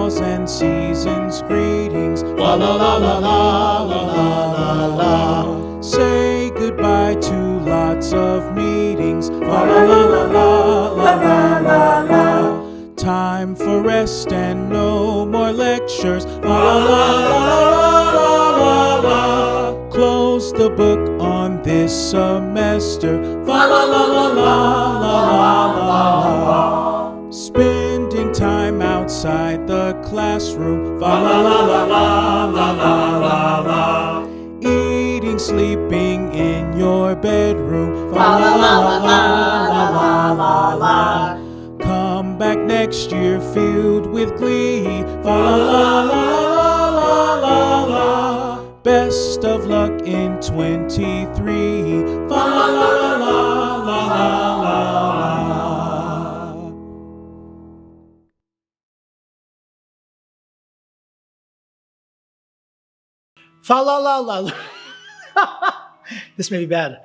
laws and seasons greetings. Fa la la la la la la la la. Say goodbye to lots of meetings. Fa la la la la la la la la. Time for rest and no more lectures. Fa la la la la la la. Close the book on this semester. Fa la la la la la la la. Spending time outside the classroom. Fa la la la la la la la la. Eating, sleeping in your bedroom. Fa la la la la la la la. Come back next year filled with glee. Fa la la la la la la. Best of luck in 23. Fa la la la la la la la. Fa la la la. This may be bad.